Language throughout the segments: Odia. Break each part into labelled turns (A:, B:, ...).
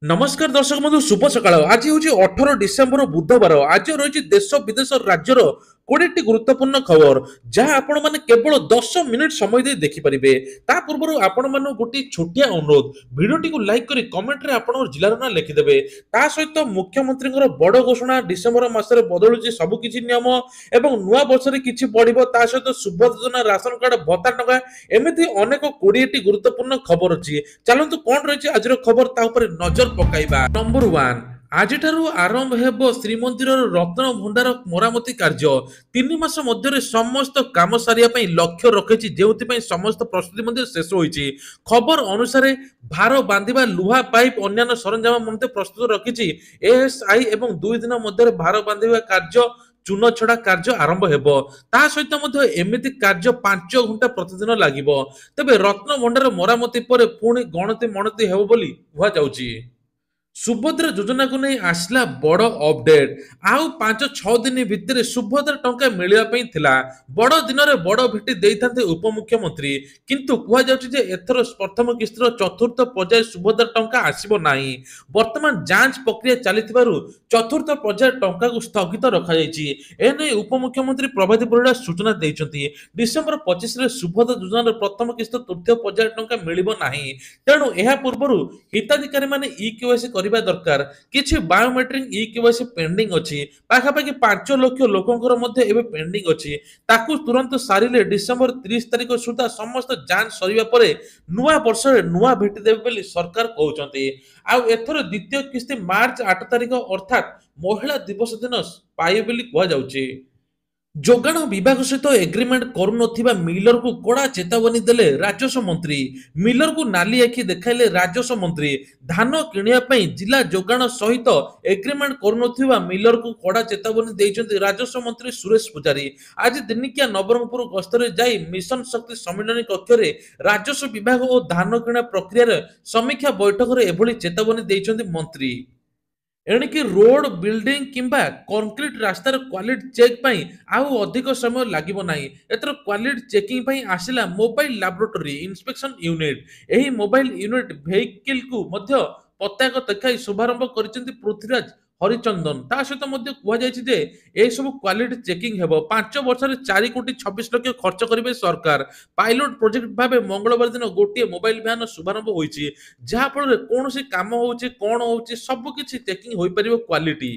A: नमस्कार दर्शक बंधु शुभ सकाळ आज हूँ 18 डिसेम्बर बुधवार आज रही देश विदेश राज्यर 20टी गुरुत्वपूर्ण खबर जहां आपण माने केवल 10 मिनिट समय दे देखिपारे ता पूर्व आपण मान गोटे छोटिया अनुरोध भिडियोटी को लाइक करी कमेंट रे आपण जिलार ना लिखिदेवे ता सहित मुख्यमंत्री बड़ घोषणा डिसेम्बर मासरे बदलुची सब किछि नियम एवं नुआ वर्ष रे किछि बढ़िबो ता सहित सुभद्रा योजना राशन कार्ड भत्ता टंका एमिति अनेक 20टी गुरुत्वपूर्ण खबर अछि चलंतु कोन रहिछि आजर खबर ता ऊपर नजर पकाइबा नंबर 1 आजिठारु आरंभ हेबो श्रीमंदिरर रत्न भंडार मरामती कार्य 3 मास मध्यरे समस्त काम सारिया पई लक्ष्य रखिछि जेउति पई समस्त प्रस्तुति मध्ये शेष होइछि खबर अनुसार भार बांधिबा लुहा पाइप अन्यान्य सरंजाम मध्ये प्रस्तुत रखिछि एएसआई एवं 2 दिन मध्यरे भार बांधिबा कार्य चून छड़ा कार्य आरंभ हेबो ता सहित मध्ये एमिति कार्य 5 घंटा प्रतिदिन लागिबो तबे रत्न भंडार मरामती परे पुणी गणति मणति हेबो बोली कुहा जाउछि सुभद्रा योजना को नहीं आसला बड़ अपडेट आउ 5-6 दिन भितर सुभद्रा टंका मिलवा थिला बड़ दिन में बड़ भेटी देते उपमुख्यमंत्री किंतु कह जे एथर प्रथम किस्तर चतुर्थ पर्याय सुभद्रा टंका आसब नहीं वर्तमान जांच प्रक्रिया चली चतुर्थ पर्याय टंका को स्थगित रखा एने उपमुख्यमंत्री प्रभाती परिड़ा सूचना देते डिसेम्बर 25 सुभद्रा योजना प्रथम किस्त तृतीय पर्याय टंका मिल नहीं तेणु यह पूर्व हिताधिकारी माने ई-केवाईसी କରିବା ଦରକାର କିଛି ବାୟୋମେଟ୍ରିକ ई-केवाईसी पेंडिंग ଅଛି ପାଖାପାଖି 5 ଲକ୍ଷ ଲୋକଙ୍କର ମଧ୍ୟ ଏବେ ପେଣ୍ଡିଂ ଅଛି ତାକୁ ତୁରନ୍ତ ସାରିଲେ ଡିସେମ୍ବର 30 ତାରିଖ ସୁଦ୍ଧା ସମସ୍ତ ଯାଞ୍ଚ ସରିବା ପରେ ନୂଆ ବର୍ଷରେ ନୂଆ ଭେଟି ଦେବେ ବୋଲି ସରକାର କହୁଛନ୍ତି ଆଉ ଏଥର ଦ୍ୱିତୀୟ କିସ୍ତି ମାର୍ଚ୍ଚ 8 ତାରିଖ ଅର୍ଥାତ ମହିଳା ଦିବସ ଦିନ ପାଇବେ ବୋଲି କୁହାଯାଉଛି जोगाण विभाग सहित एग्रीमेंट करुनथिबा मिलर को कड़ा चेतावनी देले राजस्व मंत्री मिलर को नाली आखि देखाइले राजस्व मंत्री धान किनिया पई जिला जोगाण सहित एग्रीमेंट करुनथिबा मिलर को कड़ा चेतावनी देइछन्ति राजस्व मंत्री सुरेश पुजारी आज दिनिकिया नवरंगपुर गस्तरे जाई मिशन शक्ति सम्मेलन कक्षरे राजस्व विभाग और धान किणा प्रक्रिया समीक्षा बैठक रे एभली चेतावनी देइछन्ति मंत्री एणिकी रोड बिल्डिंग किंबा कंक्रीट रास्तार क्वालिटी चेक पई आउ अधिक समय लागिबो नाही एतर क्वालिटी चेकिंग पई आसिला मोबाइल लैबोरेटरी इंस्पेक्शन यूनिट एही मोबाइल यूनिट वेहिकल को मध्य पताका देखाई शुभारंभ करिसेंती पृथ्वीराज हरिचंदन ता सहित मध्य कुहा जायछि जे ए सब क्वालिटी चेकिंग हेबो 5 वर्ष रे 4 कोटी 26 लाख खर्च करिवे सरकार पायलट प्रोजेक्ट भाबे मंगलवार दिन गोटिए मोबाइल भ्यान शुभारंभ होईछि जहा फल रे कोनोसी काम होउछि कोन होउछि सब किछि चेकिंग होई परिबो क्वालिटी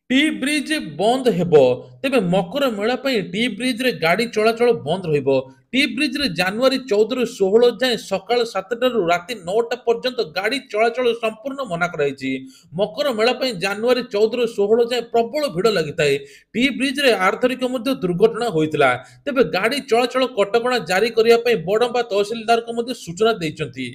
A: टी ब्रिज बंद हेबो तेबे मकर मेला पई टी ब्रिज रे गाड़ी चलाचल बंद रहिबो टी ब्रिज रे जनवरी 14 रु 16 जाए सकाळ 7टा रु राति 9टा पर्यंत गाड़ी चलाचल संपूर्ण मना कराइछि मकर मेला पई जनवरी 14 रु 16 जाए प्रबल भिड़ लागिताए टी ब्रिज रे आर्थिक मध्ये दुर्घटना होइतिला तेबे गाड़ी चलाचल कटकणा जारी करिया पई बडंबा तहसीलदार को मध्ये सूचना दैछन्ति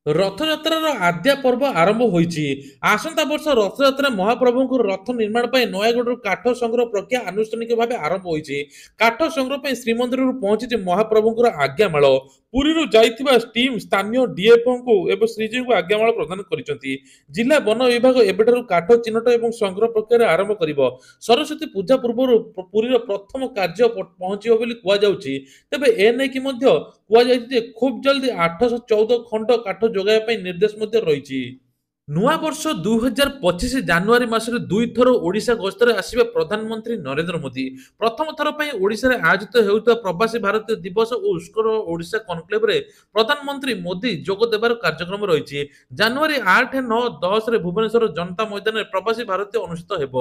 A: रथयात्रार आद्या पर्व आरंभ होईछि आसंता वर्ष रथयात्रा महाप्रभु रथ निर्माण पर नयगढ़ काठ संग्रह प्रक्रिया आनुष्ठानिक भाव आरंभ होईछि काठ संग्रह पर श्रीमंदिर पहुंची महाप्रभु आज्ञामाल पुरी जाइथिबा टीम स्थानीय डीएफओ को एवं श्रीजी को आज्ञामाल प्रदान करिसेंति जिला वन विभाग एबेठारु काठ चिन्हट एवं संग्रह प्रक्रिया आरंभ करिवो सरस्वती पूजा पूर्व पुरी प्रथम कार्य पहुंचिबो बोली कुआ जाउछि तबे ए नै कि मध्य कुआ जाइछि जे खूब जल्दी 814 खंड काठ जोगाଇବା ପାଇଁ ନିର୍ଦ୍ଦେଶ ମଧ୍ୟ ରହିଛି ନୂଆ ବର୍ଷ 2025 ଜାନୁଆରୀ ମାସରେ ଦୁଇ ଥର ଓଡ଼ିଶା ଗସ୍ତରେ ଆସିବେ ପ୍ରଧାନମନ୍ତ୍ରୀ ନରେନ୍ଦ୍ର ମୋଦି ପ୍ରଥମ ଥର ପାଇଁ ଓଡ଼ିଶାରେ ଆୟୋଜିତ ହେଉଥିବା ପ୍ରବାସୀ ଭାରତୀୟ ଦିବସ ଓ ଉଷ୍କର ଓଡ଼ିଶା କନକ୍ଲେଭରେ ପ୍ରଧାନମନ୍ତ୍ରୀ ମୋଦି ଯୋଗ ଦେବାର କାର୍ଯ୍ୟକ୍ରମ ରହିଛି ଜାନୁଆରୀ 8 9 10 ରେ ଭୁବନେଶ୍ୱର ଜନତା ମଇଦାନରେ ପ୍ରବାସୀ ଭାରତୀୟ ଅନୁଷ୍ଠିତ ହେବ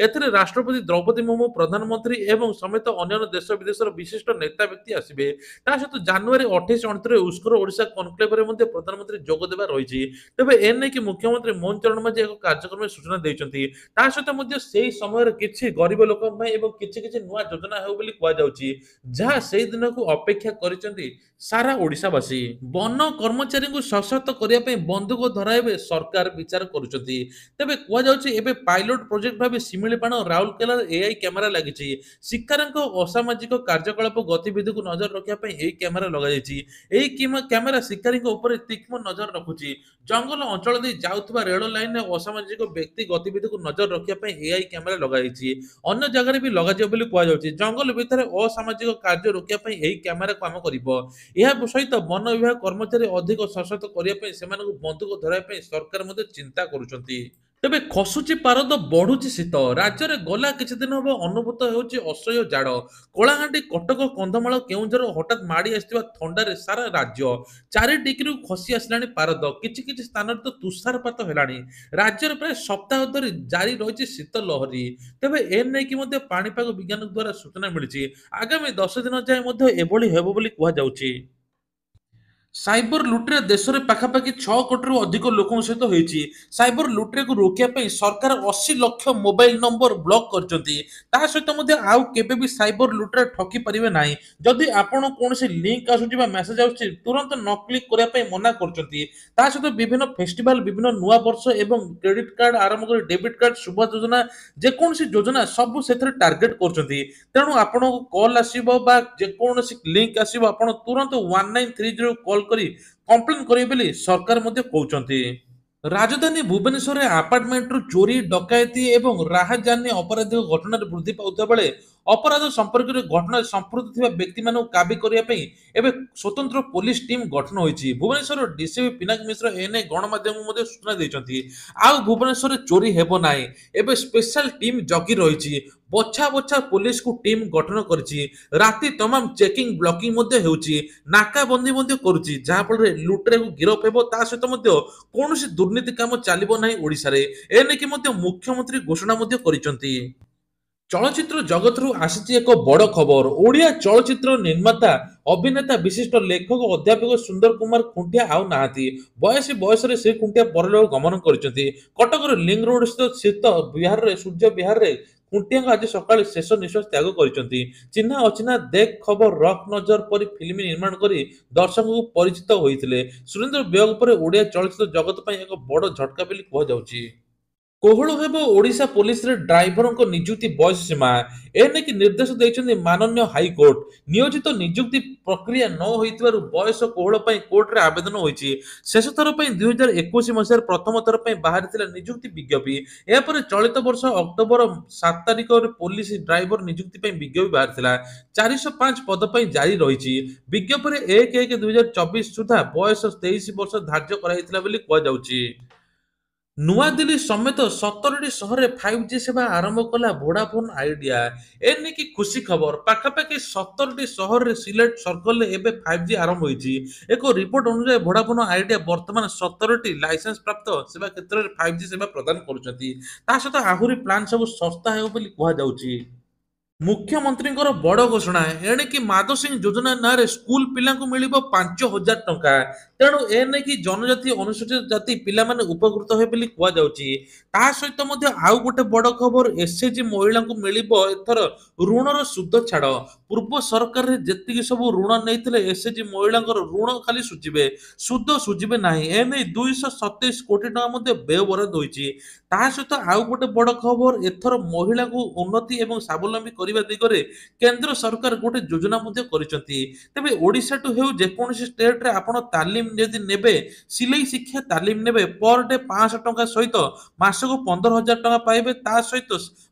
A: ଏଥିରେ ରାଷ୍ଟ୍ରପତି ଦ୍ରୌପଦୀ ମୁର୍ମୁ ପ୍ରଧାନମନ୍ତ୍ରୀ ଏବଂ ସମେତ ଅନ୍ୟାନ୍ୟ ଦେଶ ବିଦେଶର ବିଶିଷ୍ଟ ନେତା ବ୍ୟକ୍ତି ଆସିବେ ତା ସହିତ ଜାନୁଆରୀ 28 29 ରେ ଉଷ୍କର ଓଡ଼ିଶା କନକ୍ଲେଭରେ ମଧ୍ୟ ପ୍ରଧାନମନ୍ତ୍ରୀ ଯୋଗ ଦେବାର ରହିଛି ତେବେ ଏ ନେଇ କି मुख्यमंत्री मोहन चरण माझी एक कार्यक्रम में सूचना देइछन्ती ता सहित मध्ये सेही समय किछि गरीब लोक पय एवं किछि किछि नुवा योजना हेउ बोली कुआ जाउची जहा सेही दिन को अपेक्षा करिसेंती सारा ओडिसावासी वन कर्मचारी को सशक्त करिया पय बंदूक धराइबे सरकार विचार करूछन्ती तबे कुआ जाउची एबे पायलट प्रोजेक्ट भाबे सिमिलीपाण राउरकेला एआई कैमेरा लागिछि शिकारक असामाजिक कार्यकलाप गतिविधि को नजर रखिया पय एई कैमेरा लगा जायछि एई कैमेरा शिकारी ऊपर तीक्ष्ण नजर रखुछि जंगल अंचल दे जाउ ଯାଉଥିବା ରେଳ ଲାଇନରେ ଅସାମାଜିକ ବ୍ୟକ୍ତି ଗତିବିଧିକୁ ନଜର ରଖିବା ପାଇଁ ଏଆଇ କ୍ୟାମେରା ଲଗାଯାଇଛି। ଅନ୍ୟ ଜାଗାରେ ବି ଲଗାଯିବ ବୋଲି କୁହାଯାଉଛି। ଜଙ୍ଗଲ ଭିତରେ ଅସାମାଜିକ କାର୍ଯ୍ୟ ରୋକିବା ପାଇଁ ଏହି କ୍ୟାମେରା କାମ କରିବ। ଏହା ସହିତ ବନ ବିଭାଗ କର୍ମଚାରୀ ଅଧିକ ସଶକ୍ତ କରିବା ପାଇଁ ସେମାନଙ୍କୁ ବନ୍ଧୁକ ଧରାଇବା ପାଇଁ ସରକାର ମଧ୍ୟ ଚିନ୍ତା କରୁଛନ୍ତି। ତେବେ ଖସୁଛି ପାରଦ, ବଢୁଛି ଶୀତ। ରାଜ୍ୟରେ ଗଲା କିଛି ଦିନ ହେବ ଅନୁଭୂତ ହେଉଛି ଅସହ୍ୟ ଝାଳ। କଳାହାଣ୍ଡି, କଟକ, କନ୍ଧମାଳ, କେଉଁଝର ହଠାତ୍ ମାଡ଼ି ଆସିଥିବା ଥଣ୍ଡାରେ ସାରା ରାଜ୍ୟ 4 ଡିଗ୍ରୀରୁ ଖସି ଆସିଲାଣି ପାରଦ। କିଛି କିଛି ସ୍ଥାନରେ ତ ତୁଷାରପାତ ହେଲାଣି। ରାଜ୍ୟରେ ପ୍ରାୟ ସପ୍ତାହ ଧରି ଜାରି ରହିଛି ଶୀତ ଲହରୀ। ତେବେ ଏ ନେଇକି ମଧ୍ୟ ପାଣିପାଗ ବିଜ୍ଞାନ ଦ୍ୱାରା ସୂଚନା ମିଳିଛି। ଆଗାମୀ 10 ଦିନ ଯାଏ ମଧ୍ୟ ଏଭଳି ହେବ ବୋଲି କୁହାଯାଉଛି। ସାଇବର ଲୁଟରେ ଦେଶରେ ପାଖାପାଖି 6 କୋଟିରୁ ଅଧିକ ଲୋକଙ୍କ ସହିତ ହୋଇଛି। ସାଇବର ଲୁଟରେକୁ ରୋକିବା ପାଇଁ ସରକାର 80 ଲକ୍ଷ ମୋବାଇଲ ନମ୍ବର ବ୍ଲକ କରିଛନ୍ତି। ତା ସହିତ ମଧ୍ୟ ଆଉ କେବେ ବି ସାଇବର ଲୁଟରେ ଠକି ପାରିବେ ନାହିଁ। ଯଦି ଆପଣ କୌଣସି ଲିଙ୍କ ଆସୁଛି ବା ମେସେଜ ଆସୁଛି ତୁରନ୍ତ ନ କ୍ଲିକ୍ କରିବା ପାଇଁ ମନା କରୁଛନ୍ତି। ତା ସହିତ ବିଭିନ୍ନ ଫେଷ୍ଟିଭାଲ, ବିଭିନ୍ନ ନୂଆ ବର୍ଷ ଏବଂ କ୍ରେଡିଟ୍ କାର୍ଡ ଆରମ୍ଭ କରି ଡେବିଟ୍ କାର୍ଡ, ଶୁଭ ଯୋଜନା, ଯେକୌଣସି ଯୋଜନା ସବୁ ସେଥିରେ ଟାର୍ଗେଟ କରୁଛନ୍ତି। ତେଣୁ ଆପଣଙ୍କୁ କଲ୍ ଆସିବ ବା ଯେକୌଣସି ଲିଙ୍କ ଆସିବ ଆପଣ ତୁରନ୍ତ 1930 କଲ୍ କରି କମ୍ପ୍ଲେନ କରିବେ ବୋଲି ସରକାର ମଧ୍ୟ କହୁଛନ୍ତି। ରାଜଧାନୀ ଭୁବନେଶ୍ୱରରେ ଆପାର୍ଟମେଣ୍ଟରୁ ଚୋରି, ଡକାୟତି ଏବଂ ରାହାଜାନୀ ଅପରାଧିକ ଘଟଣାରେ ବୃଦ୍ଧି ପାଉଥିବା ବେଳେ ଅପରାଧ ସମ୍ପର୍କୀୟ ଘଟଣାରେ ସମ୍ପୃକ୍ତ ଥିବା ବ୍ୟକ୍ତିମାନଙ୍କୁ କାବି କରିବା ପାଇଁ ଏବେ ସ୍ୱତନ୍ତ୍ର ପୋଲିସ ଟିମ୍ ଗଠନ ହୋଇଛି। ଭୁବନେଶ୍ୱର ଡିସିପି ପିନାକ ମିଶ୍ର ଏନେଇ ଗଣମାଧ୍ୟମକୁ ମଧ୍ୟ ସୂଚନା ଦେଇଛନ୍ତି। ଆଉ ଭୁବନେଶ୍ୱରରେ ଚୋରି ହେବ ନାହିଁ। ଏବେ ସ୍ପେଶାଲ ଟିମ୍ ଜଗି ରହିଛି। ବଛା ବଛା ପୋଲିସକୁ ଟିମ୍ ଗଠନ କରିଛି। ରାତି ତମାମ ଚେକିଂ, ବ୍ଲକିଂ ମଧ୍ୟ ହେଉଛି। ନାକାବନ୍ଦୀ ମଧ୍ୟ କରୁଛି, ଯାହାଫଳରେ ଲୁଟେରାକୁ ଗିରଫ ହେବ। ତା ସହିତ ମଧ୍ୟ କୌଣସି ଦୁର୍ନୀତି କାମ ଚାଲିବ ନାହିଁ ଓଡ଼ିଶାରେ। ଏନେଇକି ମଧ୍ୟ ମୁଖ୍ୟମନ୍ତ୍ରୀ ଘୋଷଣା ମଧ୍ୟ କରିଛନ୍ତି। ଚଳଚ୍ଚିତ୍ର ଜଗତରୁ ଆସିଛି ଏକ ବଡ଼ ଖବର। ଓଡ଼ିଆ ଚଳଚ୍ଚିତ୍ର ନିର୍ମାତା, ଅଭିନେତା, ବିଶିଷ୍ଟ ଲେଖକ, ଅଧ୍ୟାପକ ସୁନ୍ଦର କୁମାର ଖୁଣ୍ଟିଆ ଆଉ ନାହାନ୍ତି। ବୟସରେ ଶ୍ରୀ ଖୁଣ୍ଟିଆ ପରଲୋକ ଗମନ କରିଛନ୍ତି। କଟକର ଲିଙ୍କ ରୋଡ ସ୍ଥିତ ବିହାରରେ ସୂର୍ଯ୍ୟ ବିହାରରେ ଖୁଣ୍ଟିଆଙ୍କ ଆଜି ସକାଳେ ଶେଷ ନିଶ୍ୱାସ ତ୍ୟାଗ କରିଛନ୍ତି। ଚିହ୍ନା ଅଚିହ୍ନା, ଦେଖ ଖବର, ରକ୍ ନଜର ପରି ଫିଲ୍ମ ନିର୍ମାଣ କରି ଦର୍ଶକଙ୍କୁ ପରିଚିତ ହୋଇଥିଲେ। ସୁରେନ୍ଦ୍ର ବିୟୋଗ ପରେ ଓଡ଼ିଆ ଚଳଚ୍ଚିତ୍ର ଜଗତ ପାଇଁ ଏକ ବଡ଼ ଝଟକା ବୋଲି କୁହାଯାଉଛି। କୋହଳ ହେବ ଓଡ଼ିଶା ପୋଲିସରେ ଡ୍ରାଇଭରଙ୍କ ନିଯୁକ୍ତି ବୟସ ସୀମା। ଏନେଇକି ନିର୍ଦ୍ଦେଶ ଦେଇଛନ୍ତି ମାନନୀୟ ହାଇକୋର୍ଟ। ନିୟୋଜିତ ନିଯୁକ୍ତି ପ୍ରକ୍ରିୟା ନ ହୋଇଥିବାରୁ ବୟସ କୋହଳ ପାଇଁ କୋର୍ଟରେ ଆବେଦନ ହୋଇଛି। ଶେଷ ଥର ପାଇଁ 2021 ମସିହାରେ ପ୍ରଥମ ଥର ପାଇଁ ବାହାରିଥିଲା ନିଯୁକ୍ତି ବିଜ୍ଞପ୍ତି। ଏହାପରେ ଚଳିତ ବର୍ଷ ଅକ୍ଟୋବର 7 ତାରିଖରେ ପୋଲିସ ଡ୍ରାଇଭର ନିଯୁକ୍ତି ପାଇଁ ବିଜ୍ଞପ୍ତି ବାହାରିଥିଲା। 405 ପଦ ପାଇଁ ଜାରି ରହିଛି। ବିଜ୍ଞପ୍ତିରେ 1/1/2024 ସୁଦ୍ଧା ବୟସ 23 ବର୍ଷ ଧାର୍ଯ୍ୟ କରାଯାଇଥିଲା ବୋଲି କୁହାଯାଉଛି। ନୂଆଦିଲ୍ଲୀ ସମେତ 17ଟି ସହରରେ 5G ସେବା ଆରମ୍ଭ କଲା ଭୋଡାଫୋନ ଆଇଡିଆ। ଏନେଇକି ଖୁସି ଖବର। ପାଖାପାଖି 17ଟି ସହରରେ ସିଲେକ୍ଟ ସର୍କଲରେ ଏବେ 5G ଆରମ୍ଭ ହୋଇଛି। ଏକ ରିପୋର୍ଟ ଅନୁଯାୟୀ ଭୋଡାଫୋନ ଆଇଡିଆ ବର୍ତ୍ତମାନ 17ଟି ଲାଇସେନ୍ସ ପ୍ରାପ୍ତ ସେବା କ୍ଷେତ୍ରରେ 5G ସେବା ପ୍ରଦାନ କରୁଛନ୍ତି। ତା ସହିତ ଆହୁରି ପ୍ଲାନ୍ ସବୁ ଶସ୍ତା ହେବ ବୋଲି କୁହାଯାଉଛି। ମୁଖ୍ୟମନ୍ତ୍ରୀଙ୍କର ବଡ଼ ଘୋଷଣା। ଏଣିକି ମାଧ ସିଂ ଯୋଜନା ନାଁରେ ସ୍କୁଲ ପିଲାଙ୍କୁ ମିଳିବ 5,000 ଟଙ୍କା। ତେଣୁ ଏ ନେଇକି ଜନଜାତି, ଅନୁସୂଚିତ ଜାତି ପିଲାମାନେ ଉପକୃତ ହେବେ ବୋଲି କୁହାଯାଉଛି। ତା ସହିତ ମଧ୍ୟ ଆଉ ଗୋଟେ ବଡ଼ ଖବର, ଏସଏଚଜି ମହିଳାଙ୍କୁ ମିଳିବ ଏଥର ଋଣର ସୁଧ ଛାଡ଼। ପୂର୍ବ ସରକାରରେ ଯେତିକି ସବୁ ଋଣ ନେଇଥିଲେ ଏସଏଚଜି ମହିଳାଙ୍କର ଋଣ ଖାଲି ସୁଝିବେ, ସୁଧ ସୁଝିବେ ନାହିଁ। ଏନେଇ 227 କୋଟି ଟଙ୍କା ମଧ୍ୟ ବ୍ୟୟବରାଦ ହୋଇଛି। ତା ସହିତ ଆଉ ଗୋଟେ ବଡ଼ ଖବର, ଏଥର ମହିଳାଙ୍କୁ ଉନ୍ନତି ଏବଂ ସ୍ୱାବଲମ୍ବୀ କରିବା ଦିଗରେ କେନ୍ଦ୍ର ସରକାର ଗୋଟେ ଯୋଜନା ମଧ୍ୟ କରିଛନ୍ତି। ତେବେ ଓଡ଼ିଶାଠୁ ହେଉ ଯେକୌଣସି ଷ୍ଟେଟରେ ଆପଣ ତାଲିମ ଯଦି ନେବେ, ସିଲେଇ ଶିକ୍ଷା ତାଲିମ ନେବେ, ପର ଡେ 500 ଟଙ୍କା ସହିତ ମାସକୁ 15,000 ଟଙ୍କା ପାଇବେ। ତା ସହିତ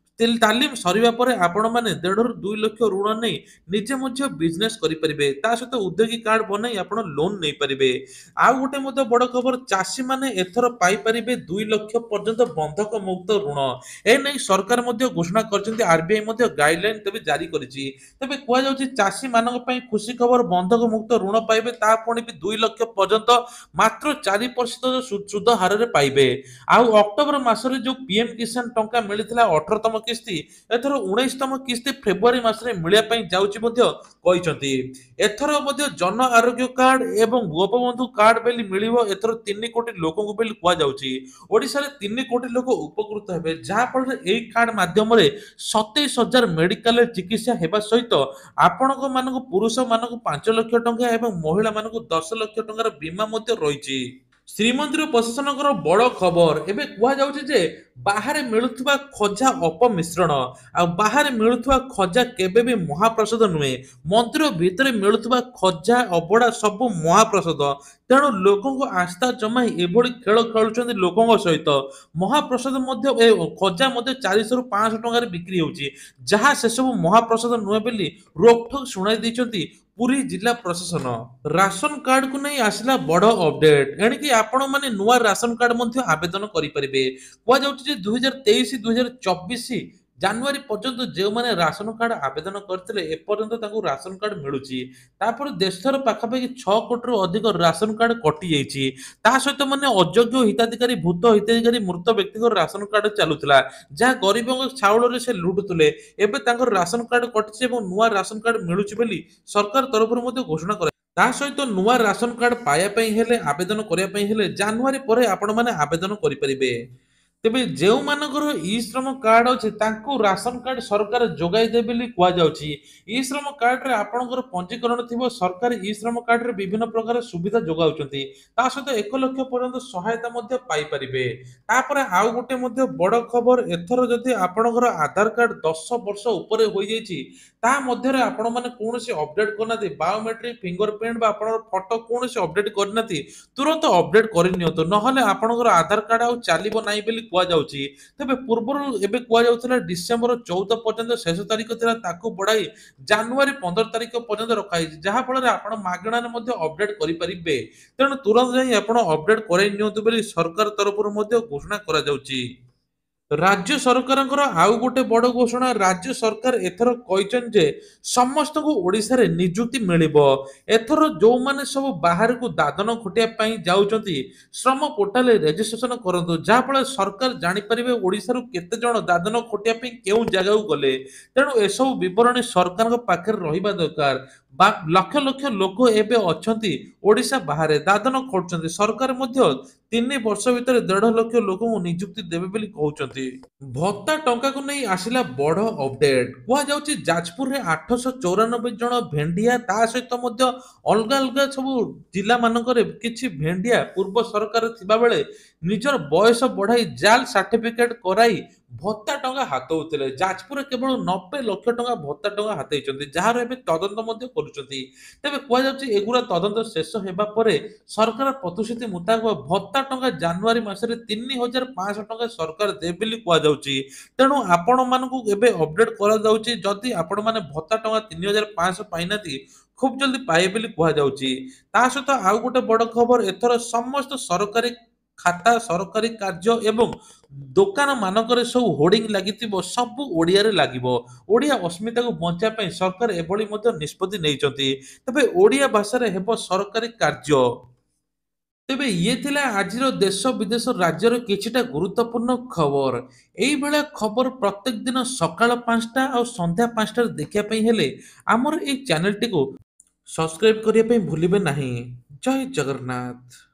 A: ତାଲିମ ସରିବା ପରେ ଆପଣମାନେ 1.5ରୁ 2 ଲକ୍ଷ ଋଣ ନେଇ ନିଜେ ମଧ୍ୟ ବିଜନେସ କରିପାରିବେ। ତା ସହିତ ଉଦ୍ୟୋଗୀ କାର୍ଡ ବନେଇ ଆପଣ ଲୋନ ନେଇପାରିବେ। ଆଉ ଗୋଟେ ମଧ୍ୟ ବଡ଼ ଖବର, ଚାଷୀମାନେ ଏଥର ପାଇପାରିବେ 2 ଲକ୍ଷ ପର୍ଯ୍ୟନ୍ତ ବନ୍ଧକ ମୁକ୍ତ ଋଣ। ଏ ନେଇ ସରକାର ମଧ୍ୟ ଘୋଷଣା କରିଛନ୍ତି। ଆରବିଆଇ ମଧ୍ୟ ଗାଇଡଲାଇନ ତେବେ ଜାରି କରିଛି। ତେବେ କୁହାଯାଉଛି ଚାଷୀମାନଙ୍କ ପାଇଁ ଖୁସି ଖବର, ବନ୍ଧକ ମୁକ୍ତ ଋଣ ପାଇବେ। ତା ପୁଣି ବି 2 ଲକ୍ଷ ପର୍ଯ୍ୟନ୍ତ ମାତ୍ର 4% ସୁଧ ହାରରେ ପାଇବେ। ଆଉ ଅକ୍ଟୋବର ମାସରେ ଯୋଉ ପିଏମ କିଷାନ ଟଙ୍କା ମିଳିଥିଲା 18ତମ କିସ୍ତି, ଏଥର 19ତମ କିସ୍ତି ଫେବୃଆରୀ ମାସରେ ମିଳିବା ପାଇଁ ଯାଉଛି ମଧ୍ୟ କହିଛନ୍ତି। ଏଥର ମଧ୍ୟ ଜନ ଆରୋଗ୍ୟ କାର୍ଡ ଏବଂ ଗୋପବନ୍ଧୁ କାର୍ଡ ବୋଲି ମିଳିବ ଏଥର 3 କୋଟି ଲୋକଙ୍କୁ ବୋଲି କୁହାଯାଉଛି। ଓଡ଼ିଶାରେ 3 କୋଟି ଲୋକ ଉପକୃତ ହେବେ, ଯାହାଫଳରେ ଏହି କାର୍ଡ ମାଧ୍ୟମରେ 27,000 ମେଡିକାଲରେ ଚିକିତ୍ସା ହେବା ସହିତ ଆପଣଙ୍କ ମାନଙ୍କୁ ପୁରୁଷ ମାନଙ୍କୁ 5 ଲକ୍ଷ ଟଙ୍କା ଏବଂ ମହିଳା ମାନଙ୍କୁ 10 ଲକ୍ଷ ଟଙ୍କାର ବୀମା ମଧ୍ୟ ରହିଛି। ଶ୍ରୀମନ୍ଦିର ପ୍ରଶାସନଙ୍କର ବଡ଼ ଖବର। ଏବେ କୁହାଯାଉଛି ଯେ ବାହାରେ ମିଳୁଥିବା ଖଜା ଅପମିଶ୍ରଣ ଆଉ ବାହାରେ ମିଳୁଥିବା ଖଜା କେବେ ବି ମହାପ୍ରସାଦ ନୁହେଁ। ମନ୍ଦିର ଭିତରେ ମିଳୁଥିବା ଖଜା ଅବଢ଼ା ସବୁ ମହାପ୍ରସାଦ। ତେଣୁ ଲୋକଙ୍କ ଆସ୍ଥା ଜମାଇ ଏଭଳି ଖେଳ ଖେଳୁଛନ୍ତି ଲୋକଙ୍କ ସହିତ। ମହାପ୍ରସାଦ ମଧ୍ୟ ଖଜା ମଧ୍ୟ 400 ରୁ 500 ଟଙ୍କାରେ ବିକ୍ରି ହେଉଛି। ଯାହା ସେସବୁ ମହାପ୍ରସାଦ ନୁହେଁ ବୋଲି ରୋକଠୋକ ଶୁଣାଇ ଦେଇଛନ୍ତି ପୁରୀ ଜିଲ୍ଲା ପ୍ରଶାସନ। ରାସନ କାର୍ଡକୁ ନେଇ ଆସିଲା ବଡ଼ ଅପଡେଟ୍। ଏଣିକି ଆପଣମାନେ ନୂଆ ରାସନ କାର୍ଡ ମଧ୍ୟ ଆବେଦନ କରିପାରିବେ। କୁହାଯାଉଛି ଯେ 2023 2024 ଜାନୁଆରୀ ପର୍ଯ୍ୟନ୍ତ ଯେଉଁମାନେ ରାସନ କାର୍ଡ ଆବେଦନ କରିଥିଲେ ଏପର୍ଯ୍ୟନ୍ତ ତାଙ୍କୁ ରାସନ କାର୍ଡ ମିଳୁଛି। ତାପରେ ଦେଶର ପାଖାପାଖି 6 କୋଟିରୁ ଅଧିକ ରାସନ କାର୍ଡ କଟିଯାଇଛି। ତା ସହିତ ମାନେ ଅଯୋଗ୍ୟ ହିତାଧିକାରୀ ଭୂତ ହିତାଧିକାରୀ ମୃତ ବ୍ୟକ୍ତିଙ୍କର ରାସନ କାର୍ଡ ଚାଲୁଥିଲା, ଯାହା ଗରିବଙ୍କ ଚାଉଳରେ ସେ ଲୁଟୁଥିଲେ। ଏବେ ତାଙ୍କର ରାସନ କାର୍ଡ କଟିଛି ଏବଂ ନୂଆ ରାସନ କାର୍ଡ ମିଳୁଛି ବୋଲି ସରକାର ତରଫରୁ ମଧ୍ୟ ଘୋଷଣା କରାଯାଇଛି। ତା ସହିତ ନୂଆ ରାସନ କାର୍ଡ ପାଇବା ପାଇଁ ହେଲେ ଆବେଦନ କରିବା ପାଇଁ ହେଲେ ଜାନୁଆରୀ ପରେ ଆପଣମାନେ ଆବେଦନ କରିପାରିବେ। ତେବେ ଯେଉଁମାନଙ୍କର ଇ ଶ୍ରମ କାର୍ଡ ଅଛି ତାଙ୍କୁ ରାସନ କାର୍ଡ ସରକାର ଯୋଗାଇ ଦେବେ ବୋଲି କୁହାଯାଉଛି। ଇ ଶ୍ରମ କାର୍ଡରେ ଆପଣଙ୍କର ପଞ୍ଜୀକରଣ ଥିବ, ସରକାର ଇ ଶ୍ରମ କାର୍ଡରେ ବିଭିନ୍ନ ପ୍ରକାର ସୁବିଧା ଯୋଗାଉଛନ୍ତି। ତା ସହିତ 1 ଲକ୍ଷ ପର୍ଯ୍ୟନ୍ତ ସହାୟତା ମଧ୍ୟ ପାଇପାରିବେ। ତାପରେ ଆଉ ଗୋଟେ ମଧ୍ୟ ବଡ଼ ଖବର, ଏଥର ଯଦି ଆପଣଙ୍କର ଆଧାର କାର୍ଡ 10 ବର୍ଷ ଉପରେ ହୋଇଯାଇଛି ତା ମଧ୍ୟରେ ଆପଣମାନେ କୌଣସି ଅପଡେଟ୍ କରିନାହାନ୍ତି, ବାୟୋମେଟ୍ରିକ ଫିଙ୍ଗର ପ୍ରିଣ୍ଟ ବା ଆପଣଙ୍କର ଫଟୋ କୌଣସି ଅପଡେଟ୍ କରିନାହାନ୍ତି, ତୁରନ୍ତ ଅପଡେଟ୍ କରିନିଅନ୍ତୁ। ନହେଲେ ଆପଣଙ୍କର ଆଧାର କାର୍ଡ ଆଉ ଚାଲିବ ନାହିଁ ବୋଲି କୁହାଯାଉଛି। ତେବେ ପୂର୍ବରୁ ଏବେ କୁହାଯାଉଥିଲା ଡିସେମ୍ବର 14 ପର୍ଯ୍ୟନ୍ତ ଶେଷ ତାରିଖ ଥିଲା, ତାକୁ ବଢାଇ ଜାନୁଆରୀ 15 ତାରିଖ ପର୍ଯ୍ୟନ୍ତ ରଖାଯାଇଛି, ଯାହାଫଳରେ ଆପଣ ମାଗଣାରେ ମଧ୍ୟ ଅପଡେଟ୍ କରିପାରିବେ। ତେଣୁ ତୁରନ୍ତ ଯାଇ ଆପଣ ଅପଡେଟ୍ କରାଇ ନିଅନ୍ତୁ ବୋଲି ସରକାର ତରଫରୁ ମଧ୍ୟ ଘୋଷଣା କରାଯାଉଛି। ରାଜ୍ୟ ସରକାରଙ୍କର ଆଉ ଗୋଟେ ବଡ଼ ଘୋଷଣା, ରାଜ୍ୟ ସରକାର ଏଥର କହିଛନ୍ତି ଯେ ସମସ୍ତଙ୍କୁ ଓଡ଼ିଶାରେ ନିଯୁକ୍ତି ମିଳିବ। ଏଥର ଯୋଉମାନେ ସବୁ ବାହାରକୁ ଦାଦନ ଖଟିବା ପାଇଁ ଯାଉଛନ୍ତି ଶ୍ରମ ପୋର୍ଟାଲରେ ରେଜିଷ୍ଟ୍ରେସନ କରନ୍ତୁ, ଯାହାଫଳରେ ସରକାର ଜାଣିପାରିବେ ଓଡ଼ିଶାରୁ କେତେ ଜଣ ଦାଦନ ଖଟିବା ପାଇଁ କେଉଁ ଜାଗାକୁ ଗଲେ। ତେଣୁ ଏସବୁ ବିବରଣୀ ସରକାରଙ୍କ ପାଖରେ ରହିବା ଦରକାର। ଲକ୍ଷ ଲକ୍ଷ ଲୋକ ଏବେ ଅଛନ୍ତି ଓଡ଼ିଶା ବାହାରେ ଦାଦନ ଖଟୁଛନ୍ତି। ସରକାର ମଧ୍ୟ 3 ବର୍ଷ ଭିତରେ 1.5 ଲକ୍ଷ ଲୋକଙ୍କୁ ନିଯୁକ୍ତି ଦେବେ ବୋଲି କହୁଛନ୍ତି। ଭତ୍ତା ଟଙ୍କାକୁ ନେଇ ଆସିଲା ବଡ଼ ଅପଡେଟ୍। କୁହାଯାଉଛି ଯାଜପୁରରେ 894 ଜଣ ଭେଣ୍ଡିଆ, ତା ସହିତ ମଧ୍ୟ ଅଲଗା ଅଲଗା ସବୁ ଜିଲ୍ଲା ମାନଙ୍କରେ କିଛି ଭେଣ୍ଡିଆ ପୂର୍ବ ସରକାର ଥିବାବେଳେ ନିଜର ବୟସ ବଢାଇ ଜାଲ ସାର୍ଟିଫିକେଟ କରାଇ ଭତ୍ତା ଟଙ୍କା ହାତଉଥିଲେ। ଯାଜପୁରରେ କେବଳ 90 ଲକ୍ଷ ଟଙ୍କା ଭତ୍ତା ଟଙ୍କା ହାତେଇଛନ୍ତି, ଯାହାର ଏବେ ତଦନ୍ତ ମଧ୍ୟ କରୁଛନ୍ତି। ତେବେ କୁହାଯାଉଛି ଏଗୁଡ଼ା ତଦନ୍ତ ଶେଷ ହେବା ପରେ ସରକାର ପ୍ରତିଶ୍ରୁତି ମୁତାବକ ଭତ୍ତା ଟଙ୍କା ଜାନୁଆରୀ ମାସରେ 3,500 ଟଙ୍କା ସରକାର ଦେବେ ବୋଲି କୁହାଯାଉଛି। ତେଣୁ ଆପଣମାନଙ୍କୁ ଏବେ ଅପଡେଟ୍ କରାଯାଉଛି, ଯଦି ଆପଣମାନେ ଭତ୍ତା ଟଙ୍କା 3,500 ପାଇନାହାନ୍ତି ଖୁବ୍ ଜଲ୍ଦି ପାଇବେ ବୋଲି କୁହାଯାଉଛି। ତା ସହିତ ଆଉ ଗୋଟେ ବଡ଼ ଖବର, ଏଥର ସମସ୍ତ ସରକାରୀ ଖାତା, ସରକାରୀ କାର୍ଯ୍ୟ ଏବଂ ଦୋକାନ ମାନଙ୍କରେ ସବୁ ହୋର୍ଡିଂ ଲାଗିଥିବ, ସବୁ ଓଡ଼ିଆରେ ଲାଗିବ। ଓଡ଼ିଆ ଅସ୍ମିତାକୁ ବଞ୍ଚାଇବା ପାଇଁ ସରକାର ଏଭଳି ମଧ୍ୟ ନିଷ୍ପତ୍ତି ନେଇଛନ୍ତି। ତେବେ ଓଡ଼ିଆ ଭାଷାରେ ହେବ ସରକାରୀ କାର୍ଯ୍ୟ। ତେବେ ଇଏ ଥିଲା ଆଜିର ଦେଶ ବିଦେଶ ରାଜ୍ୟର କିଛିଟା ଗୁରୁତ୍ୱପୂର୍ଣ୍ଣ ଖବର। ଏଇଭଳିଆ ଖବର ପ୍ରତ୍ୟେକ ଦିନ ସକାଳ 5ଟା ଆଉ ସନ୍ଧ୍ୟା 5ଟାରେ ଦେଖିବା ପାଇଁ ହେଲେ ଆମର ଏଇ ଚ୍ୟାନେଲଟିକୁ ସବସ୍କ୍ରାଇବ କରିବା ପାଇଁ ଭୁଲିବେ ନାହିଁ। ଜୟ ଜଗନ୍ନାଥ।